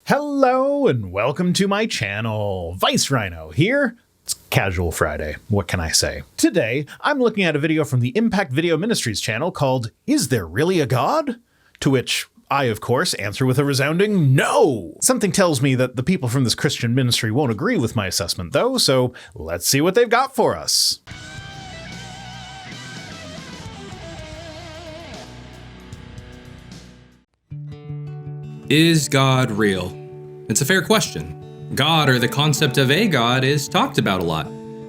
Hello and welcome to my channel. Vice Rhino here. It's Casual Friday. What can I say? Today, I'm looking at a video from the Impact Video Ministries channel called Is There Really a God? To which I, of course, answer with a resounding no. Something tells me that the people from this Christian ministry won't agree with my assessment though, so let's see what they've got for us. Is God real? It's a fair question. God, or the concept of a God, is talked about a lot,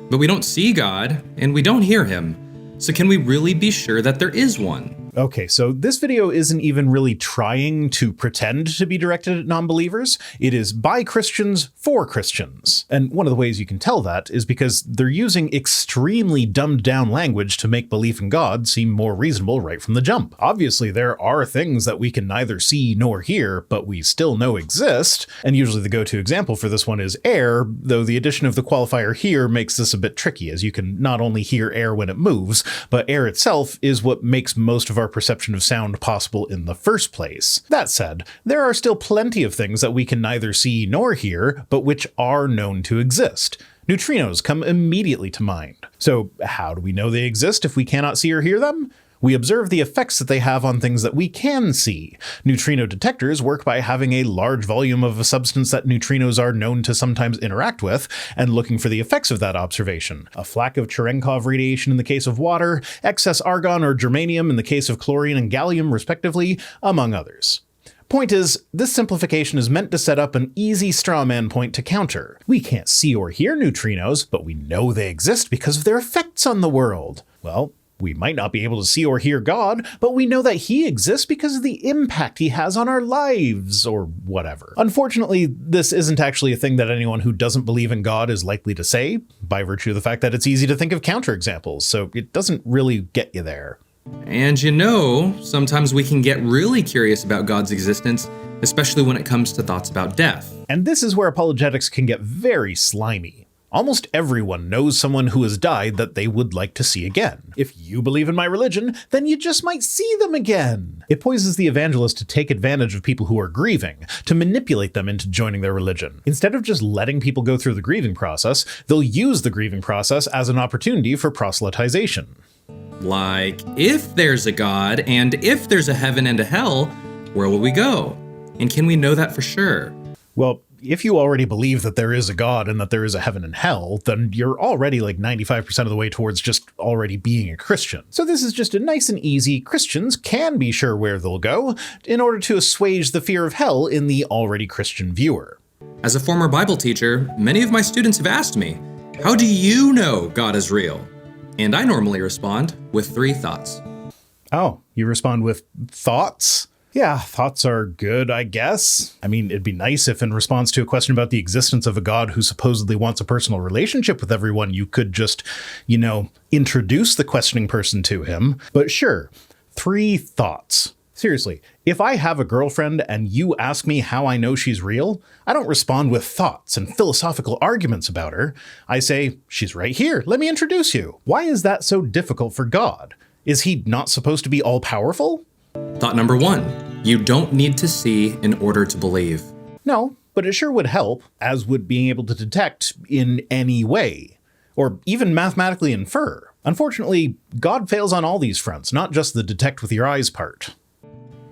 but we don't see God and we don't hear him. So can we really be sure that there is one? Okay, so this video isn't even really trying to pretend to be directed at non-believers. It is by Christians for Christians. And one of the ways you can tell that is because they're using extremely dumbed down language to make belief in God seem more reasonable right from the jump. Obviously, there are things that we can neither see nor hear, but we still know exist. And usually the go-to example for this one is air, though the addition of the qualifier here makes this a bit tricky, as you can not only hear air when it moves, but air itself is what makes most of our perception of sound possible in the first place. That said, there are still plenty of things that we can neither see nor hear, but which are known to exist. Neutrinos come immediately to mind. So how do we know they exist if we cannot see or hear them? We observe the effects that they have on things that we can see. Neutrino detectors work by having a large volume of a substance that neutrinos are known to sometimes interact with, and looking for the effects of that observation. A flak of Cherenkov radiation in the case of water, excess argon or germanium in the case of chlorine and gallium respectively, among others. Point is, this simplification is meant to set up an easy straw man point to counter. We can't see or hear neutrinos, but we know they exist because of their effects on the world. Well, we might not be able to see or hear God, but we know that he exists because of the impact he has on our lives, or whatever. Unfortunately, this isn't actually a thing that anyone who doesn't believe in God is likely to say, by virtue of the fact that it's easy to think of counterexamples, so it doesn't really get you there. And you know, sometimes we can get really curious about God's existence, especially when it comes to thoughts about death. And this is where apologetics can get very slimy. Almost everyone knows someone who has died that they would like to see again. If you believe in my religion, then you just might see them again. It poises the evangelist to take advantage of people who are grieving, to manipulate them into joining their religion. Instead of just letting people go through the grieving process, they'll use the grieving process as an opportunity for proselytization. Like, if there's a God, and if there's a heaven and a hell, where will we go? And can we know that for sure? Well, if you already believe that there is a God and that there is a heaven and hell, then you're already like 95% of the way towards just already being a Christian. So this is just a nice and easy Christians can be sure where they'll go in order to assuage the fear of hell in the already Christian viewer. As a former Bible teacher, many of my students have asked me, how do you know God is real? And I normally respond with 3 thoughts. Oh, you respond with thoughts? Yeah, thoughts are good, I guess. I mean, it'd be nice if in response to a question about the existence of a God who supposedly wants a personal relationship with everyone, you could just, introduce the questioning person to him. But sure, 3 thoughts. Seriously, if I have a girlfriend and you ask me how I know she's real, I don't respond with thoughts and philosophical arguments about her. I say, she's right here, let me introduce you. Why is that so difficult for God? Is he not supposed to be all-powerful? Thought number 1, you don't need to see in order to believe. No, but it sure would help, as would being able to detect in any way, or even mathematically infer. Unfortunately, God fails on all these fronts, not just the detect with your eyes part.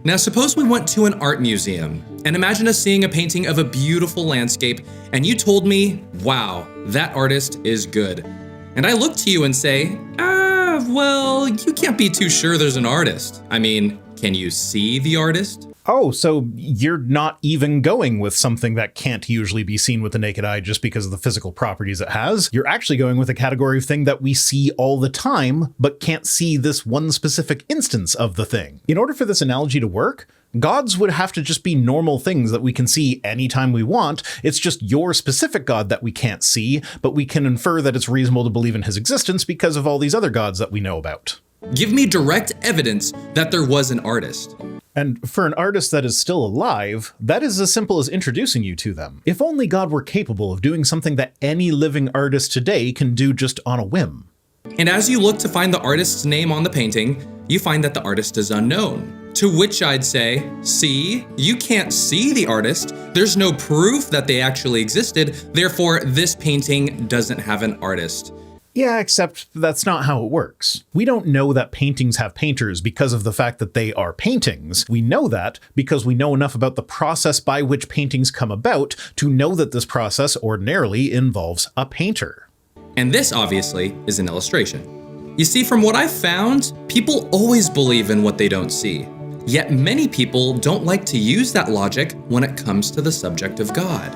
Now suppose we went to an art museum, and imagine us seeing a painting of a beautiful landscape, and you told me, wow, that artist is good. And I look to you and say, well, you can't be too sure there's an artist. I mean, can you see the artist? Oh, so you're not even going with something that can't usually be seen with the naked eye just because of the physical properties it has. You're actually going with a category of thing that we see all the time, but can't see this one specific instance of the thing. In order for this analogy to work, gods would have to just be normal things that we can see anytime we want. It's just your specific god that we can't see, but we can infer that it's reasonable to believe in his existence because of all these other gods that we know about. Give me direct evidence that there was an artist. And for an artist that is still alive, that is as simple as introducing you to them. If only God were capable of doing something that any living artist today can do just on a whim. And as you look to find the artist's name on the painting, you find that the artist is unknown. To which I'd say, see, you can't see the artist. There's no proof that they actually existed. Therefore, this painting doesn't have an artist. Yeah, except that's not how it works. We don't know that paintings have painters because of the fact that they are paintings. We know that because we know enough about the process by which paintings come about to know that this process ordinarily involves a painter. And this, obviously, is an illustration. You see, from what I've found, people always believe in what they don't see. Yet many people don't like to use that logic when it comes to the subject of God.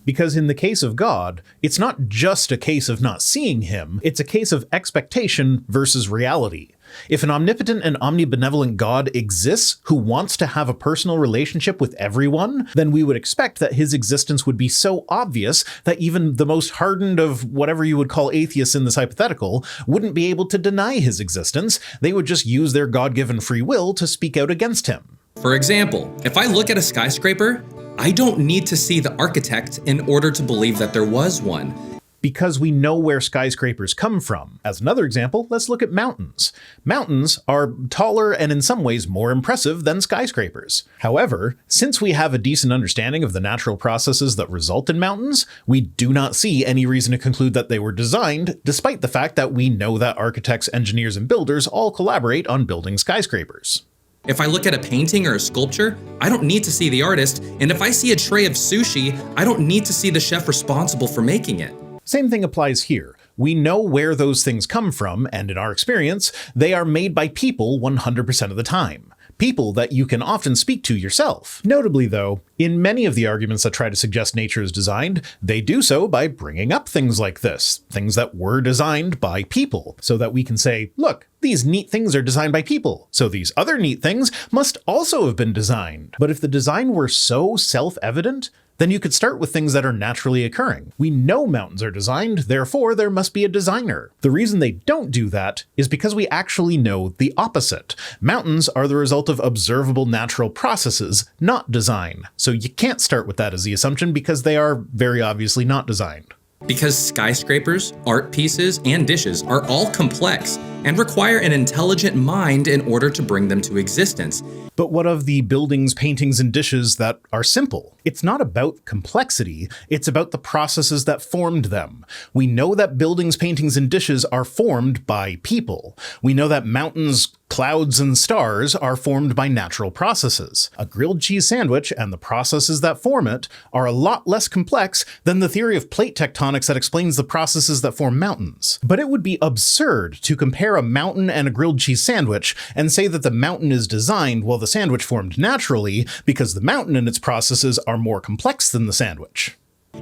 Because in the case of God, it's not just a case of not seeing him, it's a case of expectation versus reality. If an omnipotent and omnibenevolent God exists who wants to have a personal relationship with everyone, then we would expect that his existence would be so obvious that even the most hardened of whatever you would call atheists in this hypothetical wouldn't be able to deny his existence. They would just use their God-given free will to speak out against him. For example, if I look at a skyscraper, I don't need to see the architect in order to believe that there was one. Because we know where skyscrapers come from. As another example, let's look at mountains. Mountains are taller and in some ways more impressive than skyscrapers. However, since we have a decent understanding of the natural processes that result in mountains, we do not see any reason to conclude that they were designed, despite the fact that we know that architects, engineers, and builders all collaborate on building skyscrapers. If I look at a painting or a sculpture, I don't need to see the artist, and if I see a tray of sushi, I don't need to see the chef responsible for making it. Same thing applies here. We know where those things come from, and in our experience, they are made by people 100% of the time. People that you can often speak to yourself. Notably though, in many of the arguments that try to suggest nature is designed, they do so by bringing up things like this, things that were designed by people, so that we can say, look, these neat things are designed by people, so these other neat things must also have been designed. But if the design were so self-evident, then you could start with things that are naturally occurring. We know mountains are designed, therefore there must be a designer. The reason they don't do that is because we actually know the opposite. Mountains are the result of observable natural processes, not design. So you can't start with that as the assumption because they are very obviously not designed. Because skyscrapers, art pieces, and dishes are all complex and require an intelligent mind in order to bring them to existence. But what of the buildings, paintings, and dishes that are simple? It's not about complexity, it's about the processes that formed them. We know that buildings, paintings, and dishes are formed by people. We know that mountains, clouds, and stars are formed by natural processes. A grilled cheese sandwich and the processes that form it are a lot less complex than the theory of plate tectonics that explains the processes that form mountains. But it would be absurd to compare a mountain and a grilled cheese sandwich and say that the mountain is designed while the sandwich formed naturally because the mountain and its processes are more complex than the sandwich.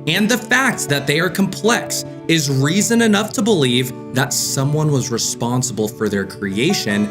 And the fact that they are complex is reason enough to believe that someone was responsible for their creation,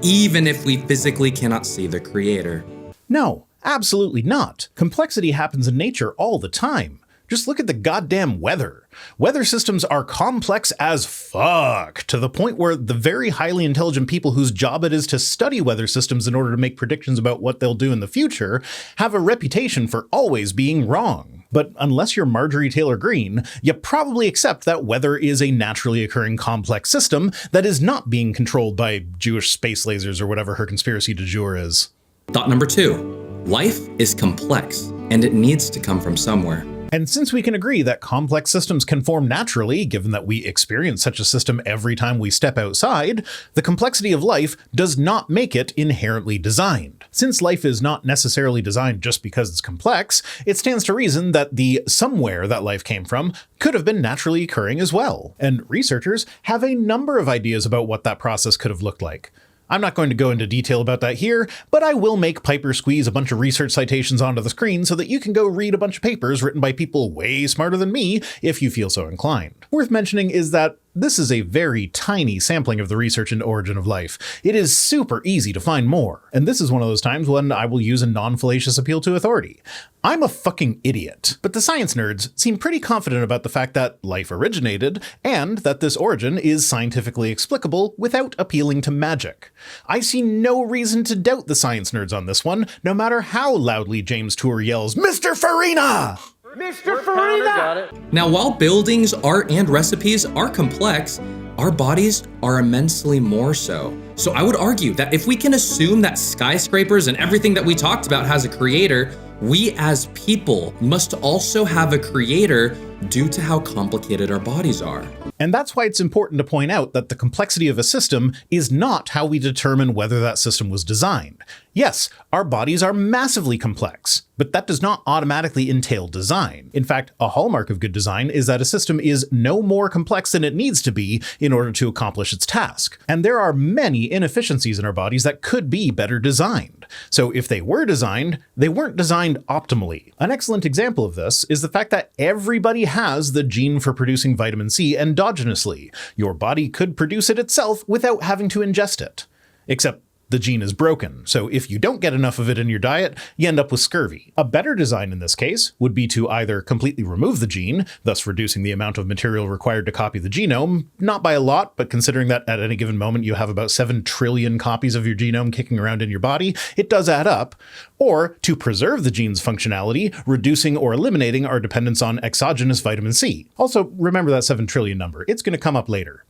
even if we physically cannot see the creator. No, absolutely not. Complexity happens in nature all the time. Just look at the goddamn weather. Weather systems are complex as fuck, to the point where the very highly intelligent people whose job it is to study weather systems in order to make predictions about what they'll do in the future have a reputation for always being wrong. But unless you're Marjorie Taylor Greene, you probably accept that weather is a naturally occurring complex system that is not being controlled by Jewish space lasers or whatever her conspiracy du jour is. Thought number 2. Life is complex, and it needs to come from somewhere. And since we can agree that complex systems can form naturally, given that we experience such a system every time we step outside, the complexity of life does not make it inherently designed. Since life is not necessarily designed just because it's complex, it stands to reason that the somewhere that life came from could have been naturally occurring as well. And researchers have a number of ideas about what that process could have looked like. I'm not going to go into detail about that here, but I will make Piper squeeze a bunch of research citations onto the screen so that you can go read a bunch of papers written by people way smarter than me if you feel so inclined. Worth mentioning is that this is a very tiny sampling of the research into origin of life. It is super easy to find more, and this is one of those times when I will use a non-fallacious appeal to authority. I'm a fucking idiot, but the science nerds seem pretty confident about the fact that life originated, and that this origin is scientifically explicable without appealing to magic. I see no reason to doubt the science nerds on this one, no matter how loudly James Tour yells, "Mr. Farina!" Mr. Farina! Now, while buildings, art, and recipes are complex, our bodies are immensely more so. So I would argue that if we can assume that skyscrapers and everything that we talked about has a creator, we as people must also have a creator due to how complicated our bodies are. And that's why it's important to point out that the complexity of a system is not how we determine whether that system was designed. Yes, our bodies are massively complex, but that does not automatically entail design. In fact, a hallmark of good design is that a system is no more complex than it needs to be in order to accomplish its task. And there are many inefficiencies in our bodies that could be better designed. So if they were designed, they weren't designed optimally. An excellent example of this is the fact that everybody has the gene for producing vitamin C endogenously. Your body could produce it itself without having to ingest it. Except the gene is broken, so if you don't get enough of it in your diet, you end up with scurvy. A better design in this case would be to either completely remove the gene, thus reducing the amount of material required to copy the genome, not by a lot, but considering that at any given moment you have about 7 trillion copies of your genome kicking around in your body, it does add up, or to preserve the gene's functionality, reducing or eliminating our dependence on exogenous vitamin C. Also, remember that 7 trillion number, it's going to come up later.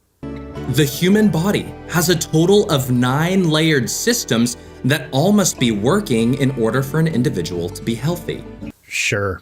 The human body has a total of 9 layered systems that all must be working in order for an individual to be healthy. Sure.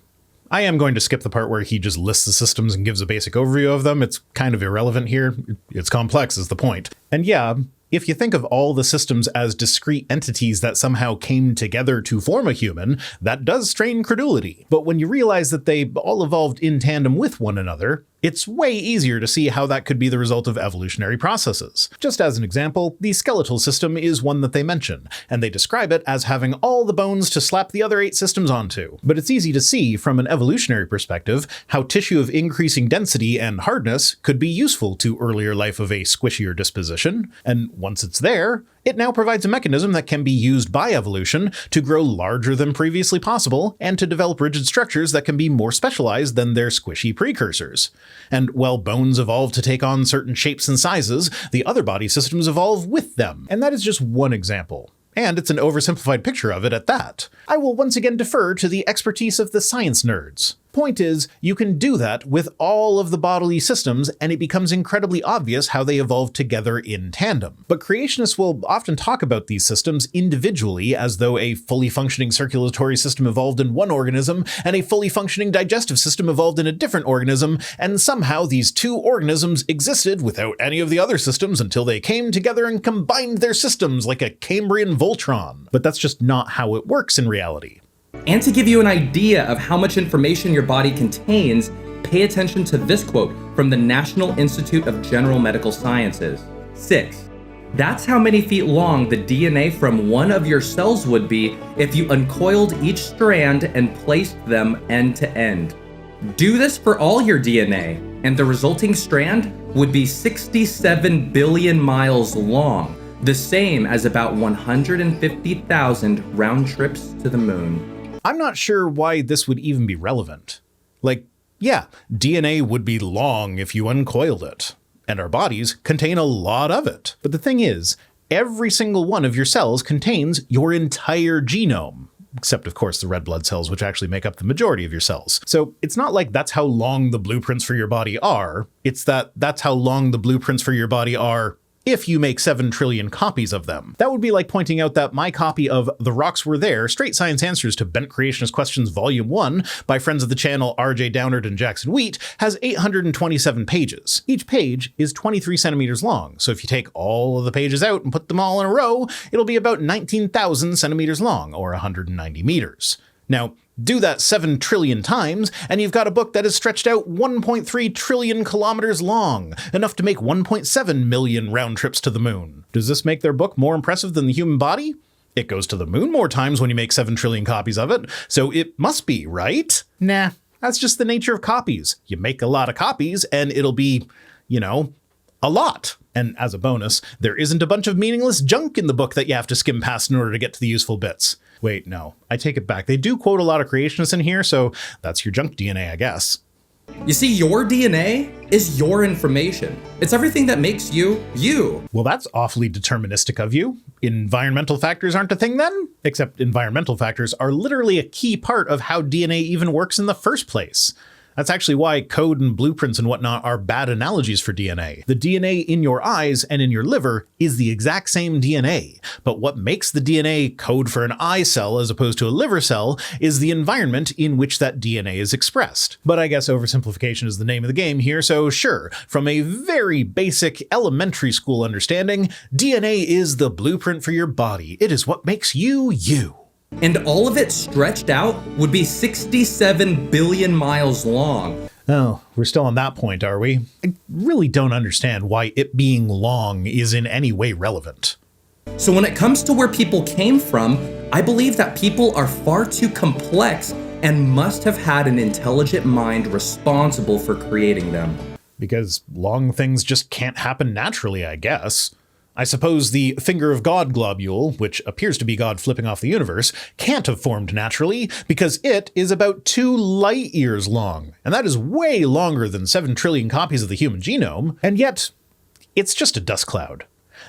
I am going to skip the part where he just lists the systems and gives a basic overview of them. It's kind of irrelevant here. It's complex is the point. And yeah, if you think of all the systems as discrete entities that somehow came together to form a human, that does strain credulity. But when you realize that they all evolved in tandem with one another, it's way easier to see how that could be the result of evolutionary processes. Just as an example, the skeletal system is one that they mention, and they describe it as having all the bones to slap the other 8 systems onto. But it's easy to see from an evolutionary perspective how tissue of increasing density and hardness could be useful to earlier life of a squishier disposition, and once it's there, it now provides a mechanism that can be used by evolution to grow larger than previously possible and to develop rigid structures that can be more specialized than their squishy precursors. And while bones evolve to take on certain shapes and sizes, the other body systems evolve with them. And that is just one example. And it's an oversimplified picture of it at that. I will once again defer to the expertise of the science nerds. Point is, you can do that with all of the bodily systems, and it becomes incredibly obvious how they evolve together in tandem. But creationists will often talk about these systems individually as though a fully functioning circulatory system evolved in one organism and a fully functioning digestive system evolved in a different organism, and somehow these 2 organisms existed without any of the other systems until they came together and combined their systems like a Cambrian Voltron. But that's just not how it works in reality. And to give you an idea of how much information your body contains, pay attention to this quote from the National Institute of General Medical Sciences. 6. That's how many feet long the DNA from one of your cells would be if you uncoiled each strand and placed them end to end. Do this for all your DNA, and the resulting strand would be 67 billion miles long, the same as about 150,000 round trips to the moon. I'm not sure why this would even be relevant. Like, yeah, DNA would be long if you uncoiled it, and our bodies contain a lot of it. But the thing is, every single one of your cells contains your entire genome, except of course the red blood cells, which actually make up the majority of your cells. So it's not like that's how long the blueprints for your body are, it's that that's how long the blueprints for your body are if you make 7 trillion copies of them. That would be like pointing out that my copy of The Rocks Were There, Straight Science Answers to Bent Creationist Questions Volume 1 by friends of the channel RJ Downard and Jackson Wheat has 827 pages. Each page is 23 centimeters long, so if you take all of the pages out and put them all in a row, it'll be about 19,000 centimeters long, or 190 meters. Now, do that 7 trillion times, and you've got a book that is stretched out 1.3 trillion kilometers long, enough to make 1.7 million round trips to the moon. Does this make their book more impressive than the human body? It goes to the moon more times when you make 7 trillion copies of it, so it must be, right? Nah, that's just the nature of copies. You make a lot of copies, and it'll be, a lot. And as a bonus, there isn't a bunch of meaningless junk in the book that you have to skim past in order to get to the useful bits. Wait, no, I take it back. They do quote a lot of creationists in here, so that's your junk DNA, I guess. You see, your DNA is your information. It's everything that makes you, you. Well, that's awfully deterministic of you. Environmental factors aren't a thing then? Except environmental factors are literally a key part of how DNA even works in the first place. That's actually why code and blueprints and whatnot are bad analogies for DNA. The DNA in your eyes and in your liver is the exact same DNA, but what makes the DNA code for an eye cell as opposed to a liver cell is the environment in which that DNA is expressed. But I guess oversimplification is the name of the game here, so sure, from a very basic elementary school understanding, DNA is the blueprint for your body. It is what makes you, you. And all of it stretched out would be 67 billion miles long. Oh, we're still on that point, are we? I really don't understand why it being long is in any way relevant. So when it comes to where people came from, I believe that people are far too complex and must have had an intelligent mind responsible for creating them. Because long things just can't happen naturally, I guess. I suppose the finger of God globule, which appears to be God flipping off the universe, can't have formed naturally because it is about 2 light years long, and that is way longer than 7 trillion copies of the human genome, and yet it's just a dust cloud.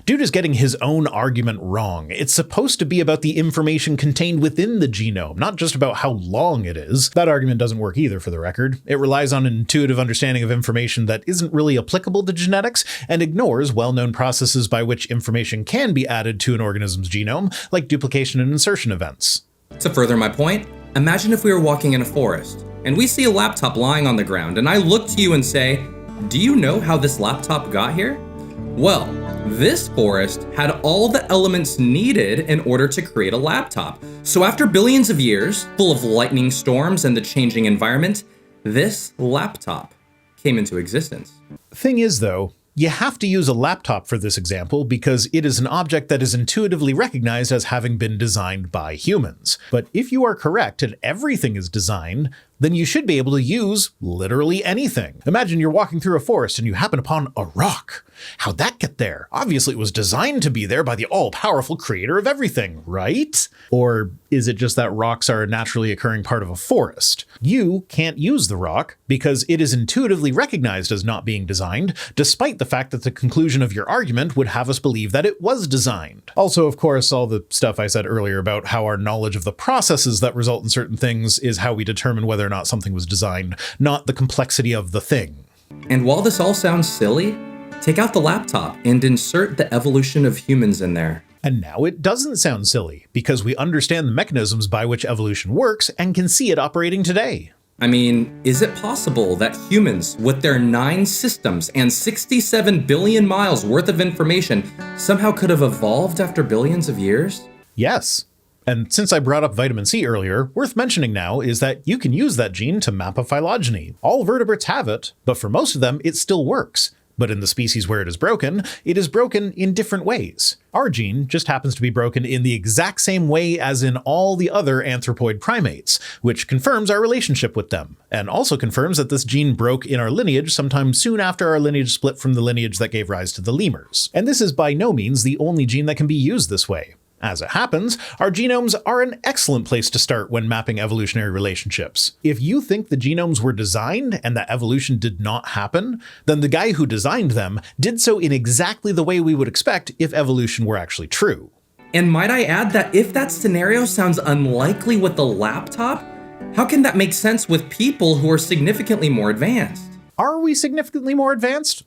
Dude is getting his own argument wrong. It's supposed to be about the information contained within the genome, not just about how long it is. That argument doesn't work either, for the record. It relies on an intuitive understanding of information that isn't really applicable to genetics and ignores well-known processes by which information can be added to an organism's genome, like duplication and insertion events. To further my point, imagine if we were walking in a forest and we see a laptop lying on the ground and I look to you and say, "Do you know how this laptop got here?" Well, this forest had all the elements needed in order to create a laptop. So after billions of years, full of lightning storms and the changing environment, this laptop came into existence. Thing is, though, you have to use a laptop for this example because it is an object that is intuitively recognized as having been designed by humans. But if you are correct and everything is designed, then you should be able to use literally anything. Imagine you're walking through a forest and you happen upon a rock. How'd that get there? Obviously it was designed to be there by the all-powerful creator of everything, right? Or is it just that rocks are a naturally occurring part of a forest? You can't use the rock because it is intuitively recognized as not being designed, despite the fact that the conclusion of your argument would have us believe that it was designed. Also, of course, all the stuff I said earlier about how our knowledge of the processes that result in certain things is how we determine whether or not something was designed, not the complexity of the thing. And while this all sounds silly, take out the laptop and insert the evolution of humans in there. And now it doesn't sound silly, because we understand the mechanisms by which evolution works and can see it operating today. I mean, is it possible that humans, with their 9 systems and 67 billion miles worth of information, somehow could have evolved after billions of years? Yes. And since I brought up vitamin C earlier, worth mentioning now is that you can use that gene to map a phylogeny. All vertebrates have it, but for most of them, it still works. But in the species where it is broken in different ways. Our gene just happens to be broken in the exact same way as in all the other anthropoid primates, which confirms our relationship with them, and also confirms that this gene broke in our lineage sometime soon after our lineage split from the lineage that gave rise to the lemurs. And this is by no means the only gene that can be used this way. As it happens, our genomes are an excellent place to start when mapping evolutionary relationships. If you think the genomes were designed and that evolution did not happen, then the guy who designed them did so in exactly the way we would expect if evolution were actually true. And might I add that if that scenario sounds unlikely with the laptop, how can that make sense with people who are significantly more advanced? Are we significantly more advanced?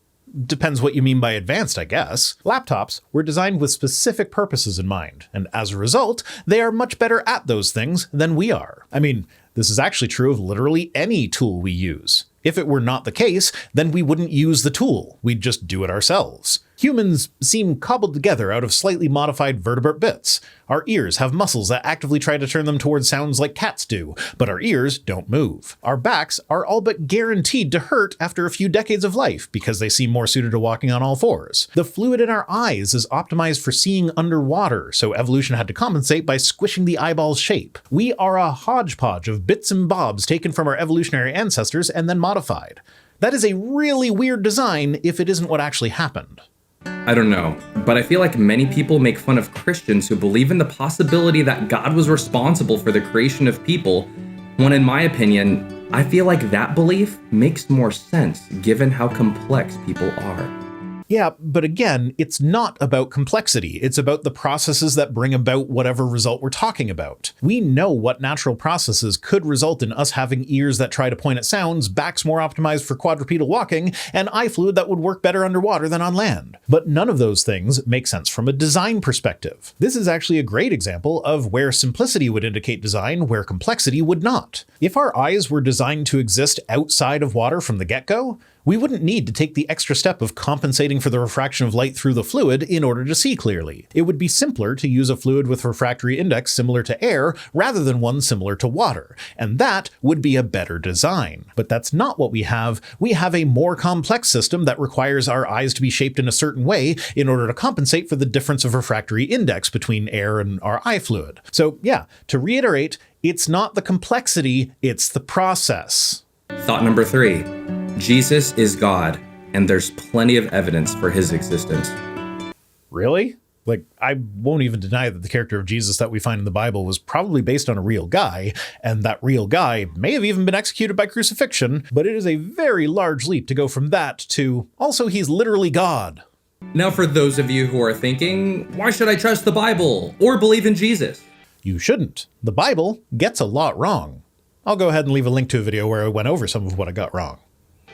Depends what you mean by advanced, I guess. Laptops were designed with specific purposes in mind, and as a result, they are much better at those things than we are. I mean, this is actually true of literally any tool we use. If it were not the case, then we wouldn't use the tool. We'd just do it ourselves. Humans seem cobbled together out of slightly modified vertebrate bits. Our ears have muscles that actively try to turn them towards sounds like cats do, but our ears don't move. Our backs are all but guaranteed to hurt after a few decades of life because they seem more suited to walking on all fours. The fluid in our eyes is optimized for seeing underwater, so evolution had to compensate by squishing the eyeball's shape. We are a hodgepodge of bits and bobs taken from our evolutionary ancestors and then modified. That is a really weird design if it isn't what actually happened. I don't know, but I feel like many people make fun of Christians who believe in the possibility that God was responsible for the creation of people, when in my opinion, I feel like that belief makes more sense given how complex people are. Yeah, but again, it's not about complexity. It's about the processes that bring about whatever result we're talking about. We know what natural processes could result in us having ears that try to point at sounds, backs more optimized for quadrupedal walking, and eye fluid that would work better underwater than on land. But none of those things make sense from a design perspective. This is actually a great example of where simplicity would indicate design, where complexity would not. If our eyes were designed to exist outside of water from the get-go, we wouldn't need to take the extra step of compensating for the refraction of light through the fluid in order to see clearly. It would be simpler to use a fluid with refractory index similar to air rather than one similar to water, and that would be a better design. But that's not what we have. We have a more complex system that requires our eyes to be shaped in a certain way in order to compensate for the difference of refractory index between air and our eye fluid. So yeah, to reiterate, it's not the complexity, it's the process. Thought number 3. Jesus is God, and there's plenty of evidence for his existence. Really? Like, I won't even deny that the character of Jesus that we find in the Bible was probably based on a real guy, and that real guy may have even been executed by crucifixion, but it is a very large leap to go from that to, also he's literally God. Now, for those of you who are thinking, why should I trust the Bible or believe in Jesus? You shouldn't. The Bible gets a lot wrong. I'll go ahead and leave a link to a video where I went over some of what I got wrong.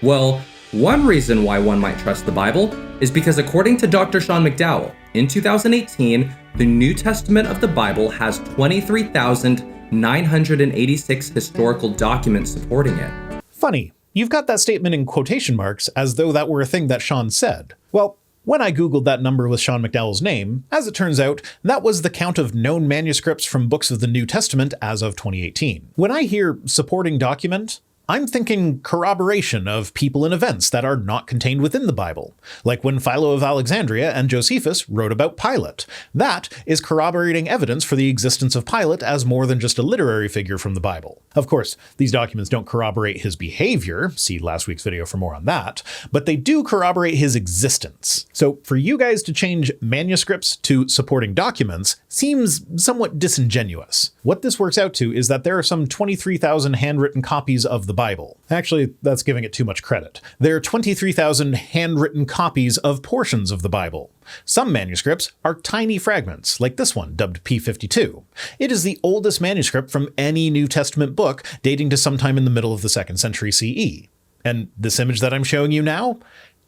Well, one reason why one might trust the Bible is because according to Dr. Sean McDowell, in 2018, the New Testament of the Bible has 23,986 historical documents supporting it. Funny, you've got that statement in quotation marks as though that were a thing that Sean said. Well, when I googled that number with Sean McDowell's name, as it turns out, that was the count of known manuscripts from books of the New Testament as of 2018. When I hear supporting document, I'm thinking corroboration of people and events that are not contained within the Bible, like when Philo of Alexandria and Josephus wrote about Pilate. That is corroborating evidence for the existence of Pilate as more than just a literary figure from the Bible. Of course, these documents don't corroborate his behavior, see last week's video for more on that, but they do corroborate his existence. So for you guys to change manuscripts to supporting documents seems somewhat disingenuous. What this works out to is that there are some 23,000 handwritten copies of the Bible. Actually, that's giving it too much credit. There are 23,000 handwritten copies of portions of the Bible. Some manuscripts are tiny fragments, like this one, dubbed P52. It is the oldest manuscript from any New Testament book, dating to sometime in the middle of the 2nd century CE. And this image that I'm showing you now,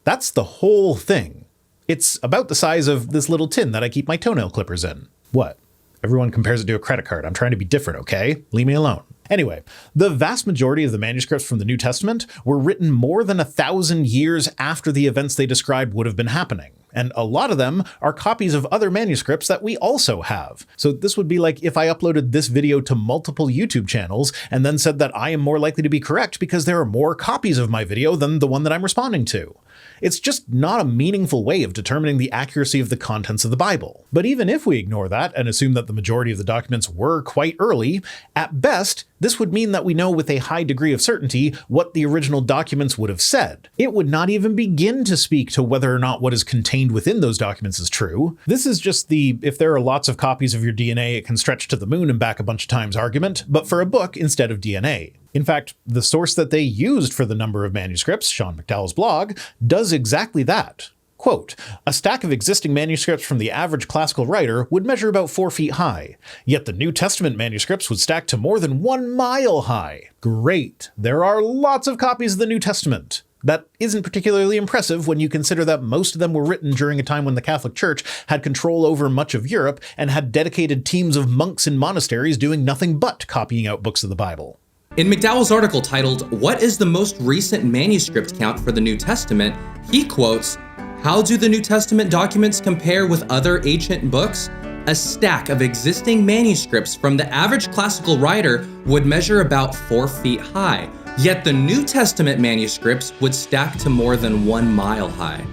that's the whole thing. It's about the size of this little tin that I keep my toenail clippers in. What? Everyone compares it to a credit card. I'm trying to be different, okay? Leave me alone. Anyway, the vast majority of the manuscripts from the New Testament were written more than 1,000 years after the events they described would have been happening. And a lot of them are copies of other manuscripts that we also have. So this would be like if I uploaded this video to multiple YouTube channels and then said that I am more likely to be correct because there are more copies of my video than the one that I'm responding to. It's just not a meaningful way of determining the accuracy of the contents of the Bible. But even if we ignore that and assume that the majority of the documents were quite early, at best, this would mean that we know with a high degree of certainty what the original documents would have said. It would not even begin to speak to whether or not what is contained within those documents is true. This is just the, if there are lots of copies of your DNA, it can stretch to the moon and back a bunch of times argument, but for a book instead of DNA. In fact, the source that they used for the number of manuscripts, Sean McDowell's blog, does exactly that. Quote, a stack of existing manuscripts from the average classical writer would measure about 4 feet high, yet the New Testament manuscripts would stack to more than 1 mile high. Great. There are lots of copies of the New Testament. That isn't particularly impressive when you consider that most of them were written during a time when the Catholic Church had control over much of Europe and had dedicated teams of monks in monasteries doing nothing but copying out books of the Bible. In McDowell's article titled, "What is the most recent manuscript count for the New Testament?" he quotes, "How do the New Testament documents compare with other ancient books? A stack of existing manuscripts from the average classical writer would measure about 4 feet high, yet the New Testament manuscripts would stack to more than 1 mile high."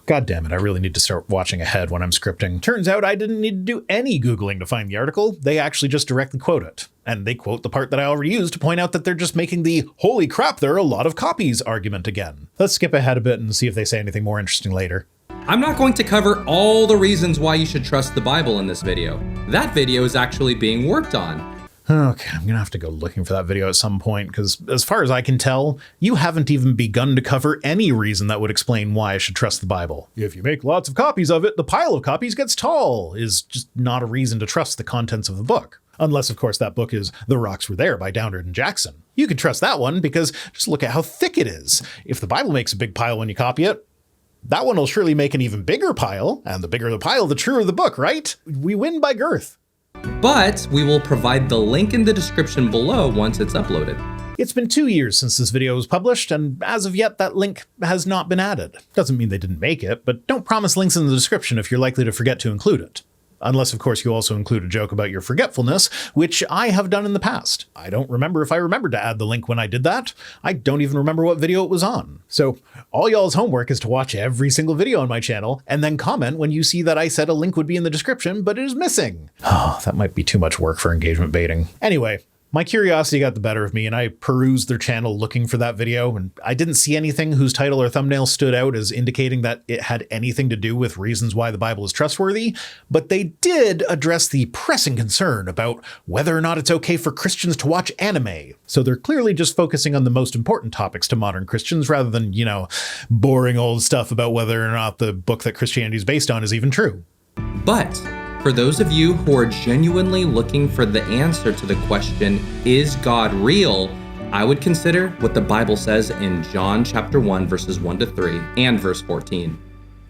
God damn it, I really need to start watching ahead when I'm scripting. Turns out I didn't need to do any Googling to find the article. They actually just directly quote it. And they quote the part that I already used to point out that they're just making the "holy crap, there are a lot of copies" argument again. Let's skip ahead a bit and see if they say anything more interesting later. I'm not going to cover all the reasons why you should trust the Bible in this video. That video is actually being worked on. Okay, I'm gonna have to go looking for that video at some point, because as far as I can tell, you haven't even begun to cover any reason that would explain why I should trust the Bible. If you make lots of copies of it, the pile of copies gets tall, is just not a reason to trust the contents of the book. Unless, of course, that book is The Rocks Were There by Downard and Jackson. You can trust that one because just look at how thick it is. If the Bible makes a big pile when you copy it, that one will surely make an even bigger pile, and the bigger the pile, the truer the book, right? We win by girth. But we will provide the link in the description below once it's uploaded. It's been 2 years since this video was published, and as of yet, that link has not been added. Doesn't mean they didn't make it, but don't promise links in the description if you're likely to forget to include it. Unless, of course, you also include a joke about your forgetfulness, which I have done in the past. I don't remember if I remembered to add the link when I did that. I don't even remember what video it was on. So all y'all's homework is to watch every single video on my channel and then comment when you see that I said a link would be in the description, but it is missing. Oh, that might be too much work for engagement baiting. Anyway, my curiosity got the better of me, and I perused their channel looking for that video, and I didn't see anything whose title or thumbnail stood out as indicating that it had anything to do with reasons why the Bible is trustworthy, but they did address the pressing concern about whether or not it's okay for Christians to watch anime. So they're clearly just focusing on the most important topics to modern Christians rather than, boring old stuff about whether or not the book that Christianity is based on is even true. But for those of you who are genuinely looking for the answer to the question, is God real? I would consider what the Bible says in John chapter 1, verses 1 to 3 and verse 14.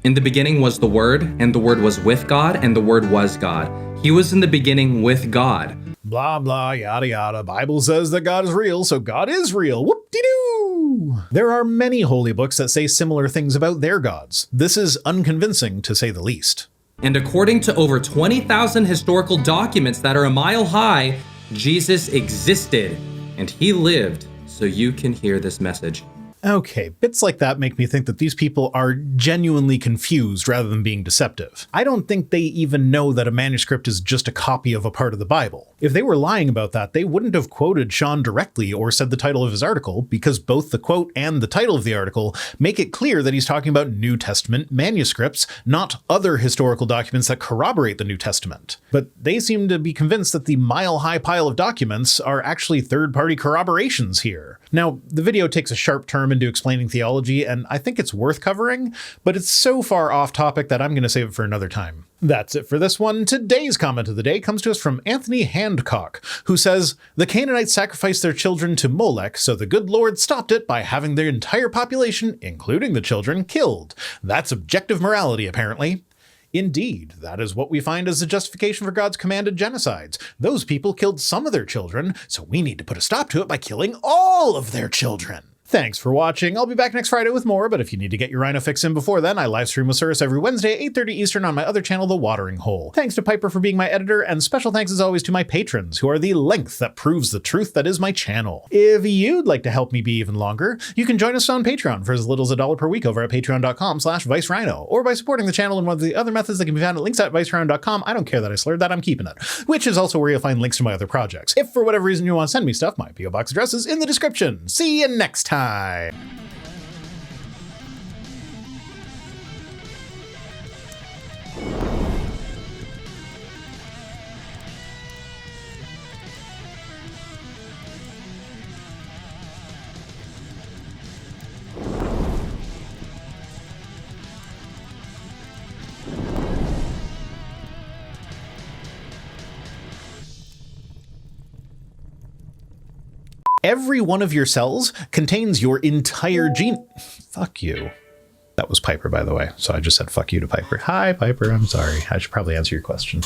In the beginning was the Word, and the Word was with God, and the Word was God. He was in the beginning with God. Blah, blah, yada, yada. Bible says that God is real, so God is real. Whoop-de-doo! There are many holy books that say similar things about their gods. This is unconvincing, to say the least. And according to over 20,000 historical documents that are a mile high, Jesus existed, and he lived so you can hear this message. Okay, bits like that make me think that these people are genuinely confused rather than being deceptive. I don't think they even know that a manuscript is just a copy of a part of the Bible. If they were lying about that, they wouldn't have quoted Sean directly or said the title of his article, because both the quote and the title of the article make it clear that he's talking about New Testament manuscripts, not other historical documents that corroborate the New Testament. But they seem to be convinced that the mile-high pile of documents are actually third-party corroborations here. Now, the video takes a sharp turn into explaining theology, and I think it's worth covering, but it's so far off topic that I'm going to save it for another time. That's it for this one. Today's comment of the day comes to us from Anthony Handcock, who says, "The Canaanites sacrificed their children to Molech, so the good Lord stopped it by having their entire population, including the children, killed. That's objective morality, apparently." Indeed, that is what we find as the justification for God's commanded genocides. Those people killed some of their children, so we need to put a stop to it by killing all of their children. Thanks for watching. I'll be back next Friday with more, but if you need to get your Rhino fix in before then, I live stream with Cirrus every Wednesday at 8:30 Eastern on my other channel, The Watering Hole. Thanks to Piper for being my editor, and special thanks as always to my patrons, who are the length that proves the truth that is my channel. If you'd like to help me be even longer, you can join us on Patreon for as little as $1 per week over at patreon.com/ViceRhino, or by supporting the channel in one of the other methods that can be found at links at vicerhino.com. I don't care that I slurred that, I'm keeping it. Which is also where you'll find links to my other projects. If for whatever reason you want to send me stuff, my P.O. Box address is in the description. See you next time. Every one of your cells contains your entire gene. Fuck you. That was Piper, by the way. So I just said fuck you to Piper. Hi, Piper. I'm sorry. I should probably answer your question.